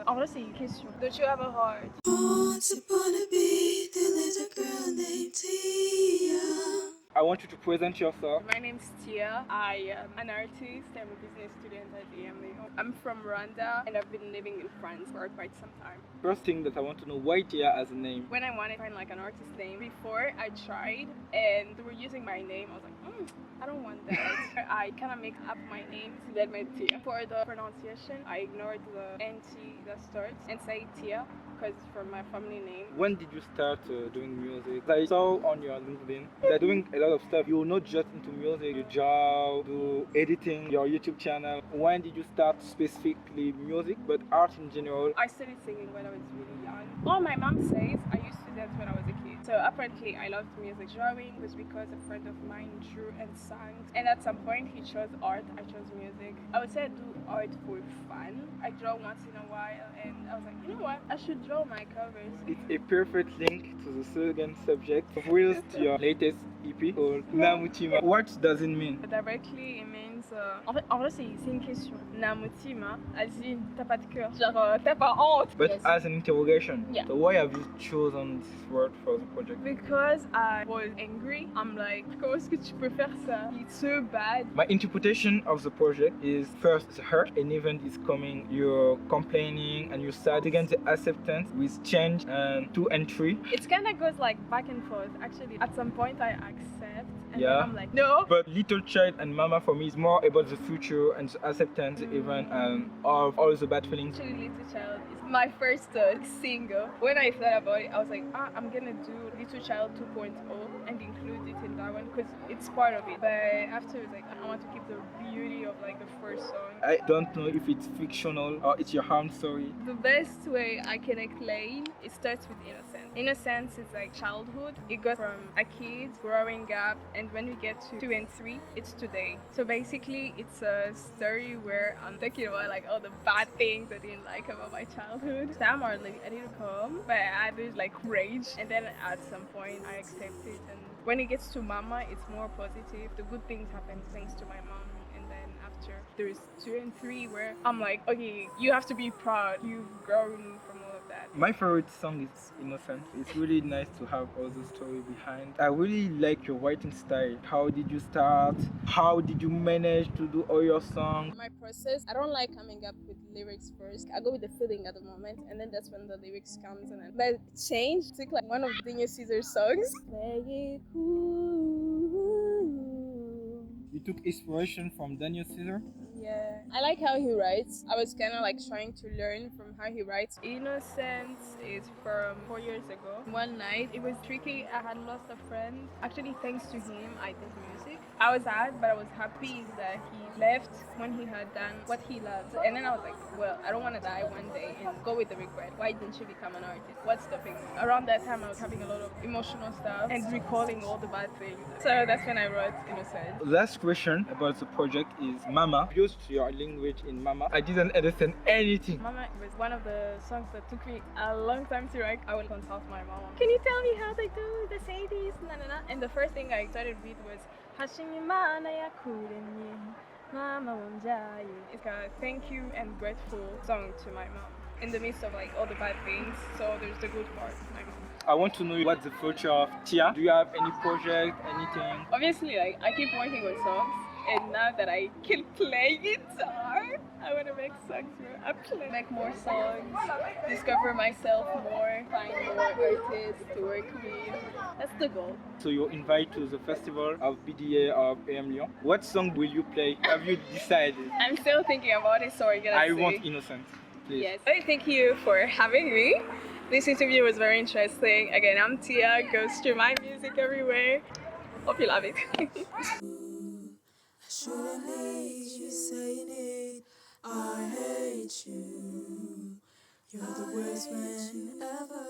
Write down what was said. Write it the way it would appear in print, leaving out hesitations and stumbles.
En vrai, c'est une question. Don't you have a heart? Once upon a beat, there lived a girl named Tia. I want you to present yourself. My name's Nttia. I am an artist. I'm a business student at AMA. I'm from Rwanda and I've been living in France for quite some time. First thing that I want to know, why Tia as a name? When I wanted to find like an artist name, before I tried and they were using my name, I was like, I don't want that. I kind of mixed up my name to get my Tia. For the pronunciation, I ignored the NT that starts and say Tia because it's from my family name. When did you start doing music? I saw on your LinkedIn they're doing a lot of stuff. You're not just into music, you draw, do editing, your YouTube channel. When did you start specifically music, but art in general? I started singing when I was really young. All my mom says I used to dance when I was a kid. So apparently I loved music. Drawing was because a friend of mine drew and sang. And at some point he chose art, I chose music. I would say I do art for fun. I draw once in a while and I was like, you know what? I should draw my covers. It's a perfect link to the second subject, of Reels, to your latest EP called Nta Mutima. What does it mean? Directly, it means. En vrai, c'est une question. Nta Mutima, as in, t'as pas de cœur. Genre, t'as pas honte. But Yes. as an interrogation, Yeah. so why have you chosen this word for the project? Because I was angry. I'm like, comment est-ce que tu peux faire ça? It's so bad. My interpretation of the project is first the hurt, an event is coming, you're complaining and you're sad. Again, the acceptance with change and 2 and 3. It kind of goes like back and forth. Actually, at some point I accept, and Yeah. then I'm like, no. But little child and mama for me is more about the future and the acceptance even of all the bad feelings. Actually, Little Child is my first single. When I thought about it, I was like, I'm gonna do Little Child 2.0 and include it in that one because it's part of it. But after, it's like, I want to keep the beauty of like the first song. I don't know if it's fictional or it's your own story. The best way I can explain, it starts with innocence. Innocence is like childhood. It goes from a kid growing up, and when we get to 2 and 3, it's today. So basically, it's a story where I'm talking about like all the bad things I didn't like about my childhood. Some are like I didn't come, but others like rage, and then at some point I accept it. And when it gets to Mama, it's more positive. The good things happen thanks to my mom. And then after there's 2 and 3 where I'm like, okay, you have to be proud. You've grown from all of that. My favorite song is Innocent. It's really nice to have all the story behind. I really like your writing style. How did you start? How did you manage to do all your songs? My process, I don't like coming up with lyrics first. I go with the feeling at the moment, and then that's when the lyrics comes. And then, but change. Take like one of Davinci Resolve songs. Play it cool. You took inspiration from Daniel Caesar? Yeah, I like how he writes. I was kind of like trying to learn from how he writes. Innocence is from 4 years ago. One night, it was tricky. I had lost a friend. Actually, thanks to him, I did music. I was sad, but I was happy that he left when he had done what he loved. And then I was like, well, I don't want to die one day and go with the regret. Why didn't you become an artist? What's stopping me? Around that time, I was having a lot of emotional stuff and recalling all the bad things. So that's when I wrote Innocence. Last question about the project is Mama. Used your language in Mama. I didn't understand anything. Mama was one of the songs that took me a long time to write. I will consult my mom. Can you tell me how they do the say this? Na, na, na. And the first thing I started with was Hashimimana yakuremye Mama wamjaye. It's a thank you and grateful song to my mom. In the midst of like all the bad things, so there's the good part. My mom. I want to know what's the future of Nttia. Do you have any project, anything? Obviously, like I keep working on songs. And now that I can play guitar, I want to make songs more. I play, make more songs, discover myself more, find more artists to work with. That's the goal. So you're invited to the festival of BDA of AM Lyon. What song will you play? Have you decided? I'm still thinking about it, so we're gonna see. want Innocent, please. Yes. Thank you for having me. This interview was very interesting. Again, I'm Nttia. Go stream my music everywhere. Hope you love it. Shouldn't hate you saying it. I hate you. You're the worst man ever.